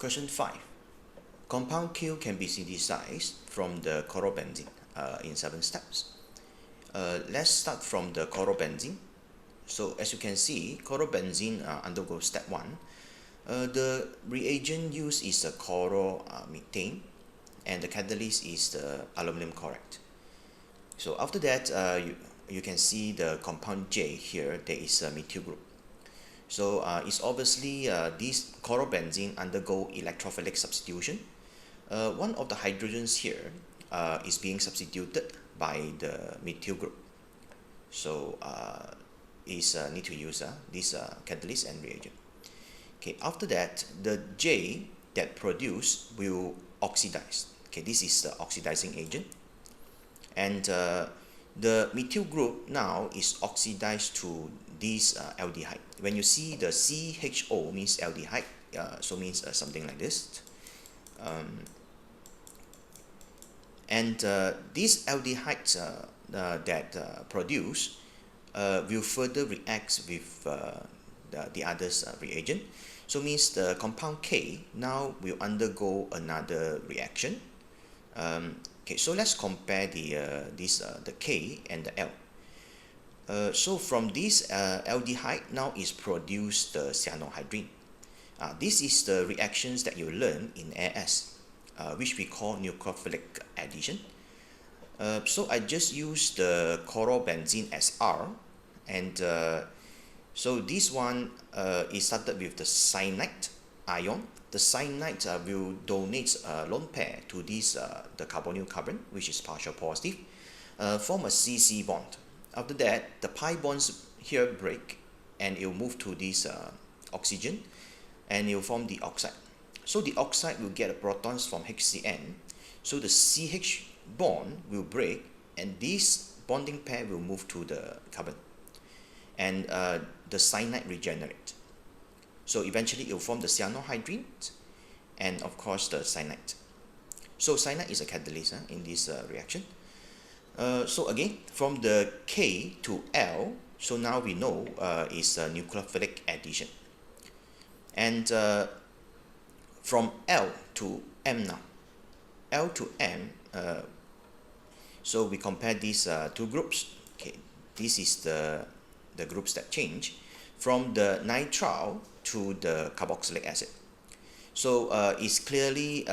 Question 5. Compound Q can be synthesized from the chlorobenzene in 7 steps. Let's start from the chlorobenzene. So as you can see, chlorobenzene undergoes step 1. The reagent used is a chloromethane, and the catalyst is the aluminum chloride. So after that, you can see the compound J here. There is a methyl group. So it's obviously this chlorobenzene undergo electrophilic substitution. One of the hydrogens here is being substituted by the methyl group. So need to use this catalyst and reagent. Okay, after that, the J that produced will oxidize. Okay, this is the oxidizing agent. And the methyl group now is oxidized to this aldehyde. When you see the CHO means aldehyde, so means something like this. These aldehydes that produce will further react with the others reagent. So means the compound K now will undergo another reaction. Okay, so let's compare the K and the L. So from this aldehyde now is produced the cyanohydrine. This is the reactions that you learn in AS, which we call nucleophilic addition. So I just use the chlorobenzene as R, and so this one is started with the cyanide ion. The cyanide will donate a lone pair to this the carbonyl carbon, which is partial positive, form a CC bond. After that, the pi bonds here break, and it will move to this oxygen, and it will form the oxide. So the oxide will get protons from HCN. So the CH bond will break, and this bonding pair will move to the carbon, and the cyanide regenerate. So eventually it will form the cyanohydrine and of course the cyanide. So cyanide is a catalyst in this reaction. So again, from the K to L, so now we know is a nucleophilic addition. And from L to M now. L to M, so we compare these two groups. Okay, this is the groups that change from the nitrile to the carboxylic acid. So it's clearly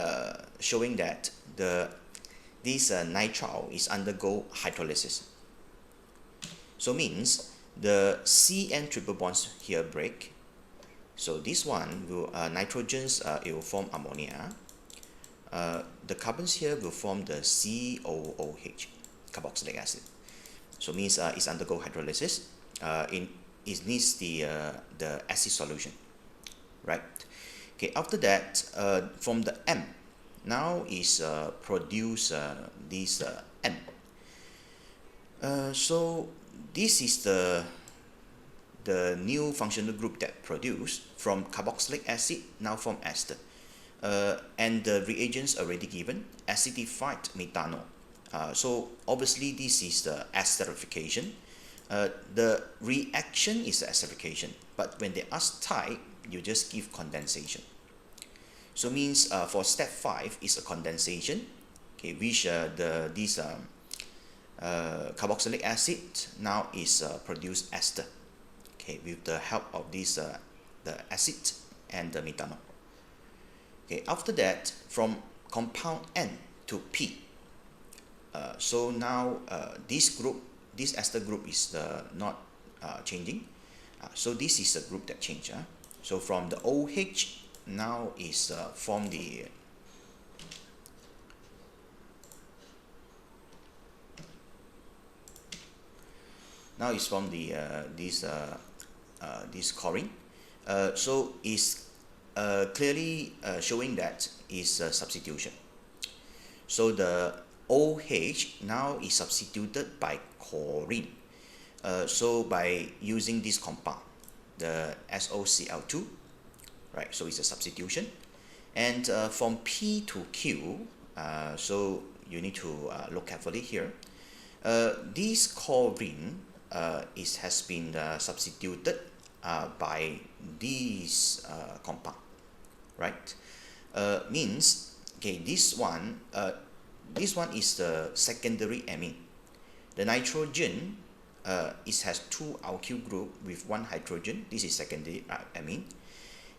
showing that this nitrile is undergo hydrolysis. So means the CN triple bonds here break. So this one will nitrogens it will form ammonia. The carbons here will form the COOH, carboxylic acid. So means it's undergo hydrolysis. It needs the acid solution, right? Okay. After that, from the M, now is produce this M. So this is the new functional group that produced from carboxylic acid now from ester, and the reagents already given, acidified methanol. So obviously this is the esterification. The reaction is the esterification, but when they ask type, you just give condensation. So means for step 5 is a condensation, okay, which this carboxylic acid now is produce ester, okay, with the help of this the acid and the methanol. Okay, after that, from compound N to P, so now this ester group is not changing. So this is a group that changed. So from the OH now is form the this chlorine. So is clearly showing that is a substitution. So the OH now is substituted by chlorine. So by using this compound, the SOCl2, right? So it's a substitution. And from P to Q, so you need to look carefully here. This chlorine has been substituted by this compound, right? Means, okay, this one is the secondary amine. The nitrogen, it has two alkyl group with one hydrogen. This is secondary amine.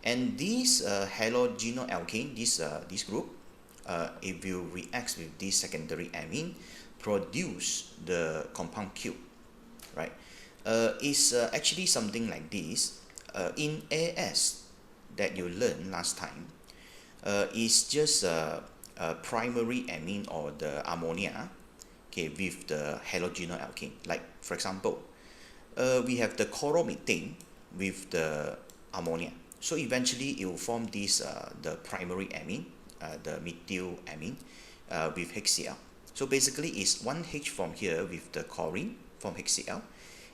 And this halogenol alkane, this group, it will react with this secondary amine, produce the compound Q, right? It's actually something like this. In AS that you learned last time, is just a primary amine or the ammonia, okay, with the halogenol alkane. Like for example, we have the chloromethane with the ammonia. So eventually it will form this the primary amine, the methyl amine with HCl. So basically it's one H from here with the chlorine from HCl,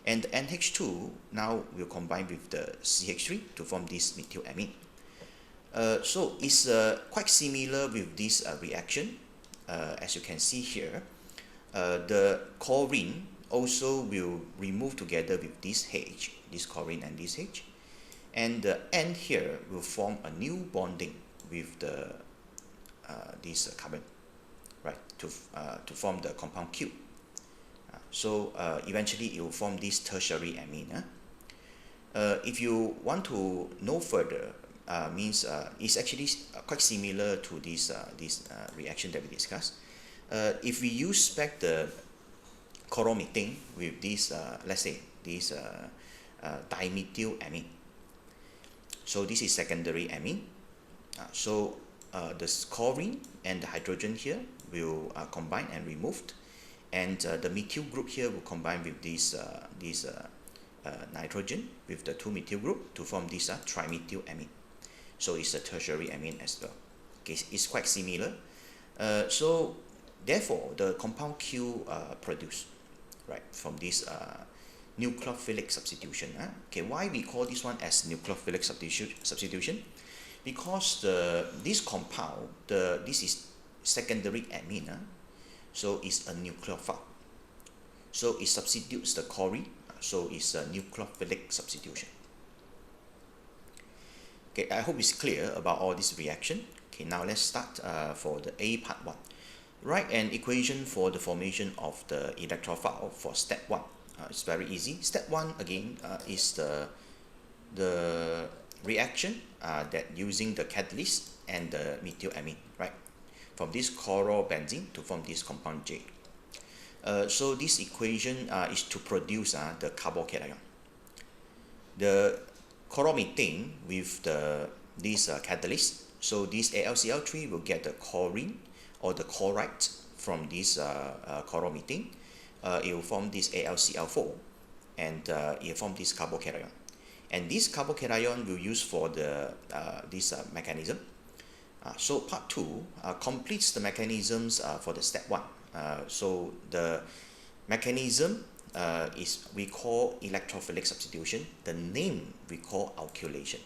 and the NH2 now will combine with the CH3 to form this methyl amine. So it's quite similar with this reaction. As you can see here, the chlorine also will remove together with this H, this chlorine and this H, and the N here will form a new bonding with the this carbon, right, to form the compound Q. So eventually it will form this tertiary amine. If you want to know further, means it's actually quite similar to this reaction that we discussed. If we use back the chloromethane with this, let's say this dimethyl amine. So this is secondary amine. So the chlorine and the hydrogen here will combine and removed, and the methyl group here will combine with this nitrogen with the two methyl group to form this trimethyl amine. So it's a tertiary amine as well. Okay, it's quite similar. So therefore, the compound Q produced, right, from this nucleophilic substitution. Okay, why we call this one as nucleophilic substitution? Because this compound, this is secondary amine, so it's a nucleophile. So it substitutes the chlorine, so it's a nucleophilic substitution. Okay, I hope it's clear about all this reaction. Okay, now let's start for the A part 1. Write an equation for the formation of the electrophile for step 1. It's very easy. Step 1 again is the reaction that using the catalyst and the methyl amine, right? From this chlorobenzene to form this compound J. So this equation is to produce the carbocation. The chloromethane with this catalyst, so this AlCl3 will get the chlorine or the chloride from this chloromethane. It will form this AlCl4, and it will form this carbocation. And this carbocation will use for the this mechanism. So part 2 completes the mechanisms for the step 1. So the mechanism is we call electrophilic substitution. The name we call alkylation.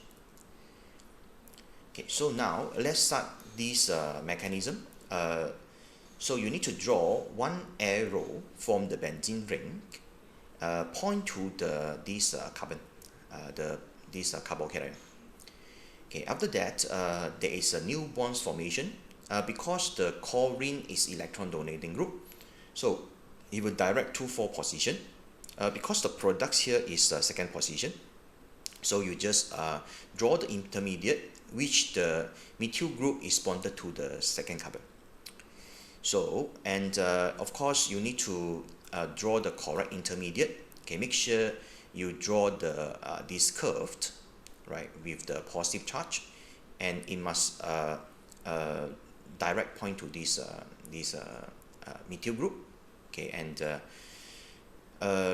Okay, so now let's start this mechanism. So you need to draw one arrow from the benzene ring, point to this carbon, this carbocation. Okay, after that, there is a new bonds formation because the chlorine is electron donating group. So it will direct to 4 position. Because the products here is second position, so you just draw the intermediate, which the methyl group is bonded to the second carbon. So, and of course you need to draw the correct intermediate. Okay, make sure you draw the this curved, right, with the positive charge, and it must direct point to this methyl group. Okay, and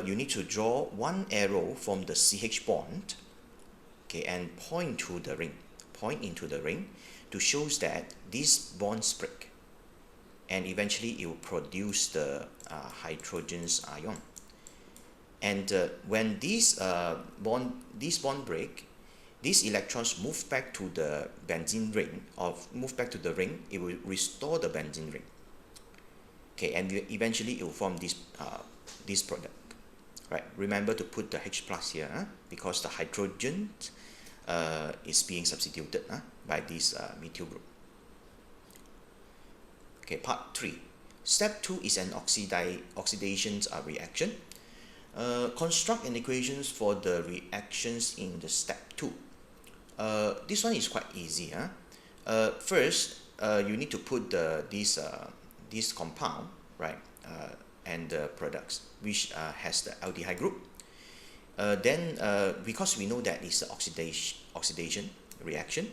you need to draw one arrow from the CH bond, okay, and point to the ring, point into the ring to show that this bonds break, and eventually it will produce the hydrogen's ion. And when this bond break, these electrons move back to the benzene ring, or move back to the ring, it will restore the benzene ring. Okay, and eventually it will form this this product, right? Remember to put the H plus here, because the hydrogen is being substituted by this methyl group. Okay, part 3. Step 2 is an oxidation reaction. Construct an equations for the reactions in the step 2. This one is quite easy. First, you need to put this compound, right, and the products which has the aldehyde group. Then, because we know that it's an oxidation reaction,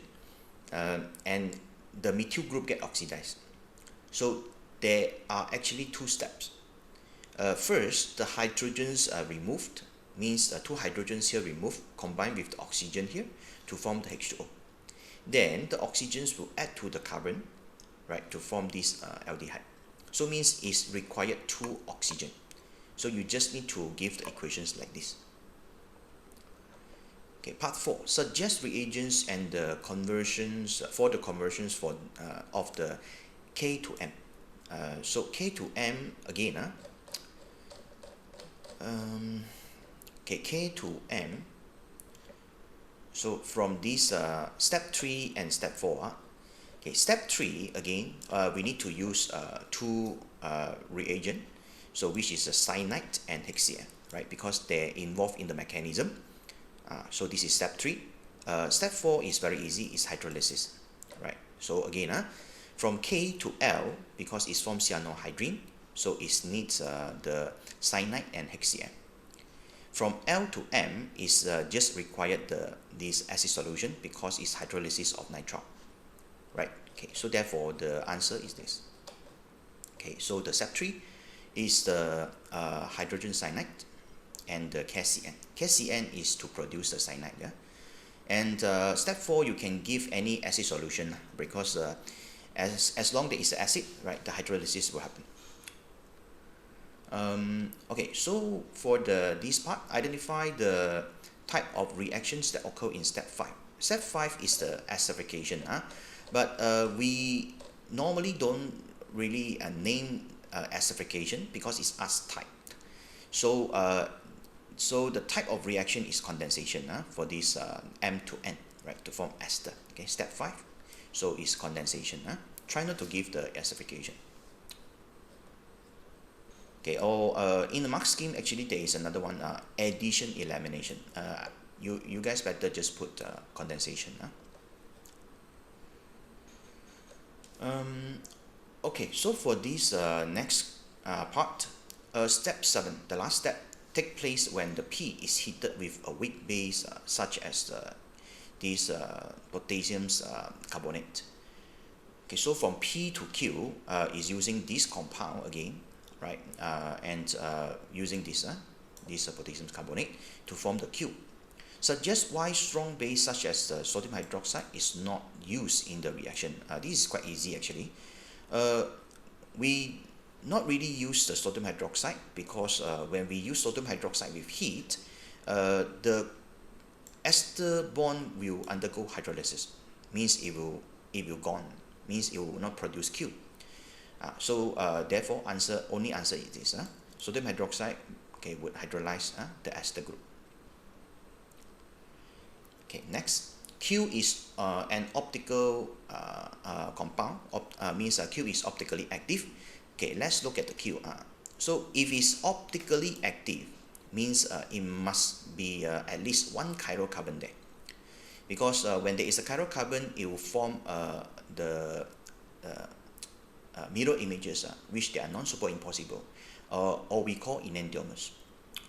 and the methyl group get oxidized. So there are actually two steps. First, the hydrogens are removed, means two hydrogens here removed, combined with the oxygen here to form the H2O. Then the oxygens will add to the carbon, right, to form this aldehyde. So means it's required two oxygen. So you just need to give the equations like this. Okay, part 4. Suggest reagents and the conversions for of the K to M. So K to M again. Okay, K to M. So from this step 3 and step 4. Okay, step 3 again, we need to use two reagent. So which is a cyanide and HCl, right? Because they're involved in the mechanism. So this is step 3. Step 4 is very easy, it's hydrolysis, right? So again, from K to L, because it's from cyanohydrine, so it needs the cyanide and HCl. From L to M is just required this acid solution because it's hydrolysis of nitrile, right? Okay, so therefore the answer is this. Okay, so the step 3 is the hydrogen cyanide and the KCN. KCN is to produce the cyanide, yeah? And step 4, you can give any acid solution because as long there is acid, right, the hydrolysis will happen. Okay, so for this part, identify the type of reactions that occur in step 5. Step 5 is the acidification, but we normally don't really name acidification because it's as type. So so the type of reaction is condensation for this M to N, right, to form ester. Okay, step 5. So it's condensation. Try not to give the acidification. Okay, or in the mark scheme, actually there is another one, addition elimination. You guys better just put condensation. Okay, so for this next part, step 7, the last step, take place when the P is heated with a weak base such as this potassium carbonate. Okay, so from P to Q is using this compound again, right, and using this potassium carbonate to form the Q. Suggest why strong base such as the sodium hydroxide is not used in the reaction. This is quite easy actually. We not really use the sodium hydroxide because when we use sodium hydroxide with heat, the ester bond will undergo hydrolysis, means it will gone, means it will not produce Q. So therefore only answer is this. Sodium hydroxide, okay, would hydrolyze the ester group. Okay, next, Q is an optical compound, means Q is optically active. Okay, let's look at the Q. So if it's optically active, means it must be at least one chirocarbon there. Because when there is a chirocarbon, it will form the mirror images, which they are non-superimposable, or we call enantiomers.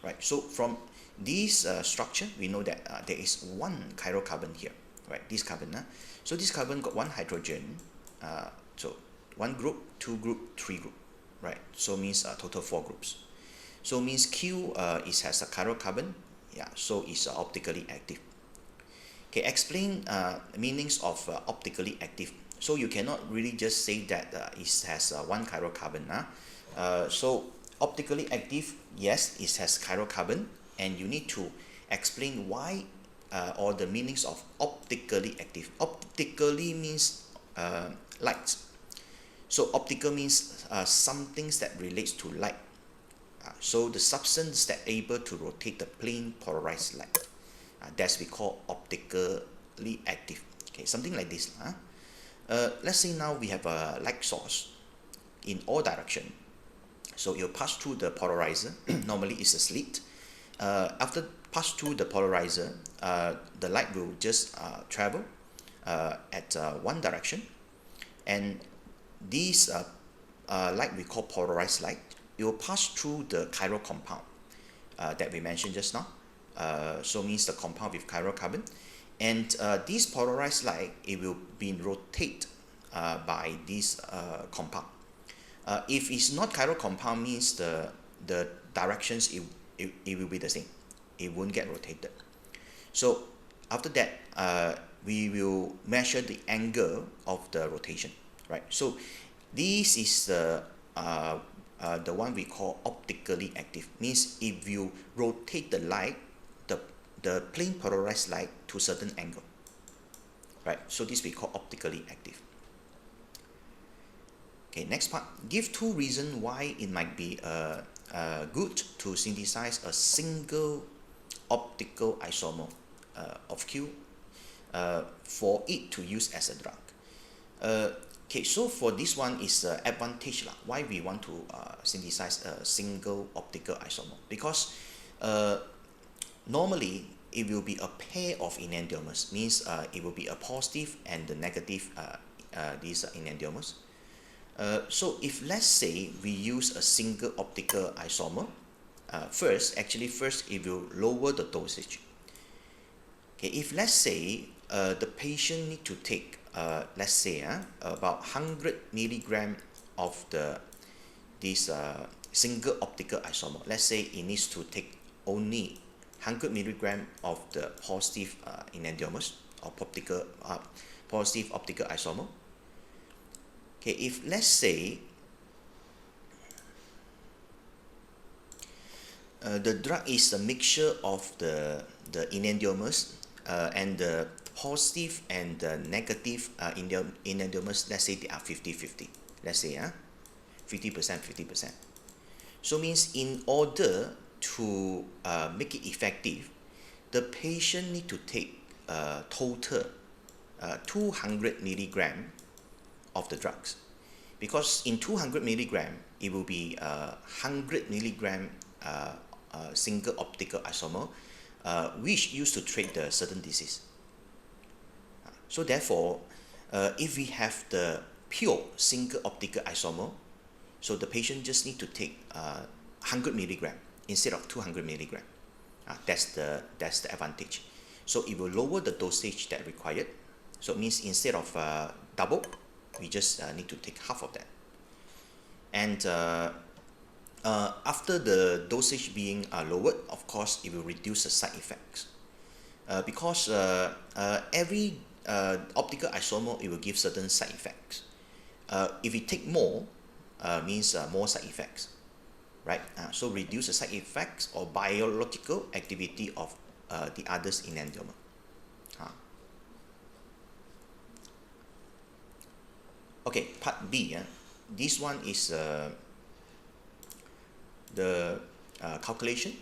Right, so from this structure, we know that there is one chirocarbon here, right, this carbon. So this carbon got one hydrogen, so one group, two group, three group, right? So means total 4 groups. So means Q has a chirocarbon, yeah, so it's optically active. Okay, explain meanings of optically active. So you cannot really just say that it has one chirocarbon. So optically active, yes, it has chirocarbon, and you need to explain why or the meanings of optically active. Optically means light. So optical means some things that relates to light. So the substance that able to rotate the plane polarized light. That's we call optically active. Okay, something like this. Let's say now we have a light source. in all direction. So it will pass through the polarizer. Normally it's a slit. After pass through the polarizer, the light will just travel at one direction, and this light we call polarized light, it will pass through the chiral compound that we mentioned just now. So means the compound with chiral carbon, and this polarized light, it will be rotated by this compound. If it's not chiral compound, means the directions it will be the same. It won't get rotated. So after that, we will measure the angle of the rotation, right? So this is the one we call optically active. Means if you rotate the light, the plane polarized light to certain angle, right? So this we call optically active. Okay, next part. Give two reasons why it might be good to synthesize a single optical isomer of Q for it to use as a drug. Okay, so for this one is the advantage why we want to synthesize a single optical isomer, because normally it will be a pair of enantiomers, means it will be a positive and the negative these enantiomers. So if let's say we use a single optical isomer, first it will lower the dosage. Okay, if let's say the patient need to take let's say about 100 milligram of this single optical isomer. Let's say it needs to take only 100 milligram of the positive enantiomers or positive optical isomer. Okay, if let's say the drug is a mixture of the enantiomers and the positive and the negative enantiomers, let's say they are 50-50. Let's say 50%. So means in order to make it effective, the patient need to take total 200 milligram of the drugs, because in 200 milligram it will be 100 milligram single optical isomer which used to treat the certain disease. So therefore, if we have the pure single optical isomer, so the patient just need to take 100 milligram instead of 200 milligram. That's the advantage. So it will lower the dosage that required. So it means instead of double, we just need to take half of that. And after the dosage being lowered, of course, it will reduce the side effects. Because every optical isomer, it will give certain side effects. If we take more, means more side effects, right? So reduce the side effects or biological activity of the others enantiomer. Okay, part B. This one is the calculation.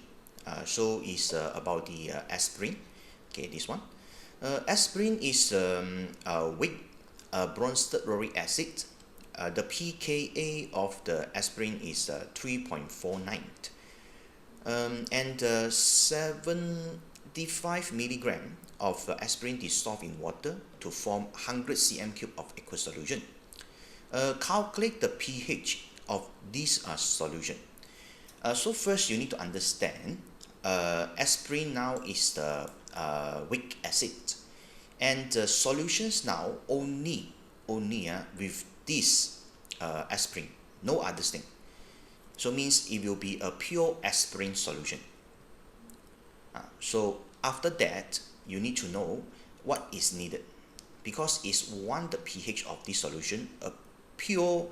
So it's about the aspirin. Okay, this one. Aspirin is weak bronzed acid. The pKa of the aspirin is 3.49. And 75 milligram of aspirin dissolved in water to form 100 cm³ of aqueous solution. Calculate the pH of this solution. So first you need to understand aspirin now is the weak acid, and the solutions now only with this aspirin, no other thing. So means it will be a pure aspirin solution. So after that, you need to know what is needed, because it's one the pH of this solution, a pure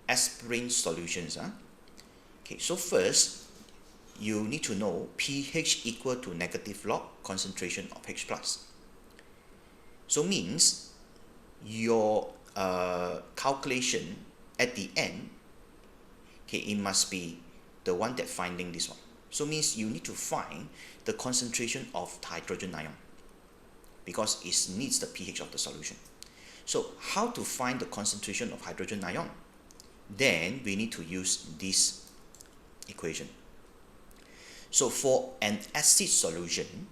aspirin solutions. Okay, so first you need to know pH equal to negative log concentration of H plus. So means your calculation at the end, okay, it must be the one that finding this one. So means you need to find the concentration of hydrogen ion, because it needs the pH of the solution. So how to find the concentration of hydrogen ion? then we need to use this equation. So for an acid solution,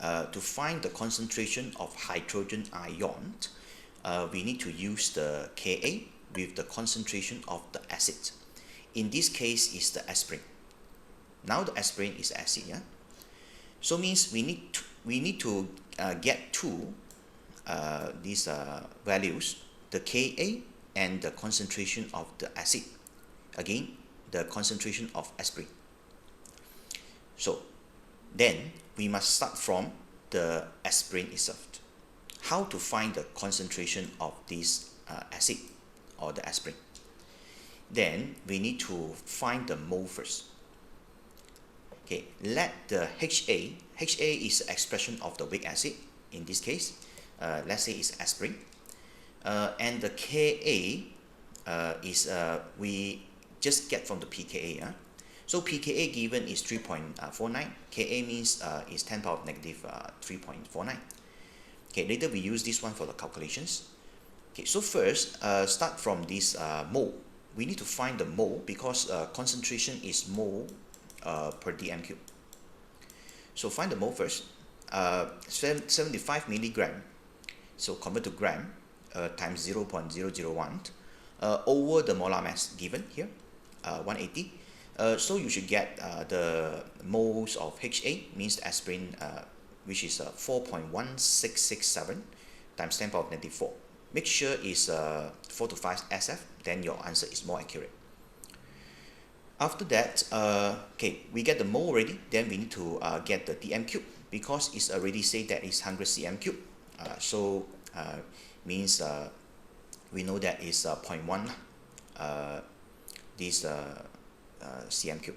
to find the concentration of hydrogen ion, we need to use the Ka with the concentration of the acid. In this case is the aspirin. Now the aspirin is acid, yeah. So means we need to get two these values, the Ka and the concentration of the acid. Again, the concentration of aspirin. So then we must start from the aspirin itself. How to find the concentration of this acid or the aspirin? Then we need to find the mole first. Okay, let the HA is the expression of the weak acid. In this case, let's say it's aspirin, and the Ka is we just get from the pKa. So pKa given is 3.49. Ka means is 10 power of negative 3.49. Okay, later we use this one for the calculations. Okay, so first start from this mole. We need to find the mole because concentration is mole per dm cube. So find the mole first. 75 milligram. So convert to gram times 0.001 over the molar mass given here, 180. So you should get the moles of HA, means aspirin, which is 4.1667 times 10 power of negative 4. Make sure it's 4 to 5 SF, then your answer is more accurate. After that, okay, we get the mole already, then we need to get the dm cube because it's already said that it's 100 cm cube. So means we know that is 0.1 this cm cube,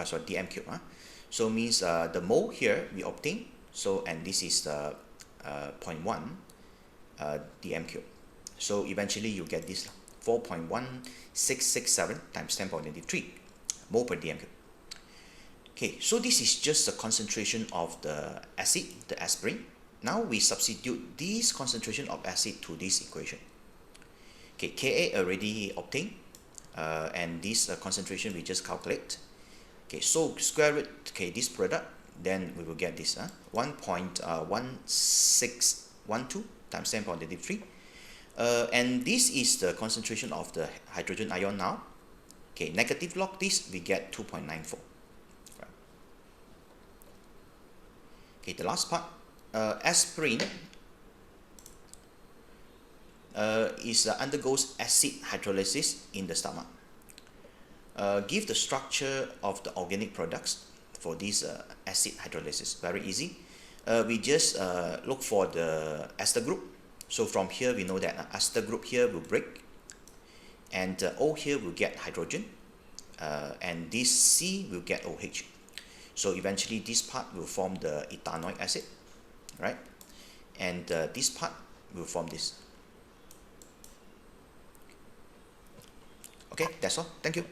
sorry, dm cube. So means the mole here we obtain, so and this is the 0.1 dm cube. So eventually you get this 4.1667 times 10 power negative 3 mole per dm cube. Okay, so this is just the concentration of the acid, the aspirin. Now we substitute this concentration of acid to this equation. Okay, Ka already obtained, and this concentration we just calculate. Okay, so square root, okay, this product, then we will get this 1.1612 times 10 power negative 3. And this is the concentration of the hydrogen ion now. Okay, negative log this, we get 2.94. Right. Okay, the last part, aspirin undergoes acid hydrolysis in the stomach. Give the structure of the organic products for this acid hydrolysis. Very easy. We just look for the ester group. So from here we know that ester group here will break, and O here will get hydrogen, and this C will get OH. So eventually this part will form the ethanoic acid, right? And this part will form this. Okay, that's all. Thank you.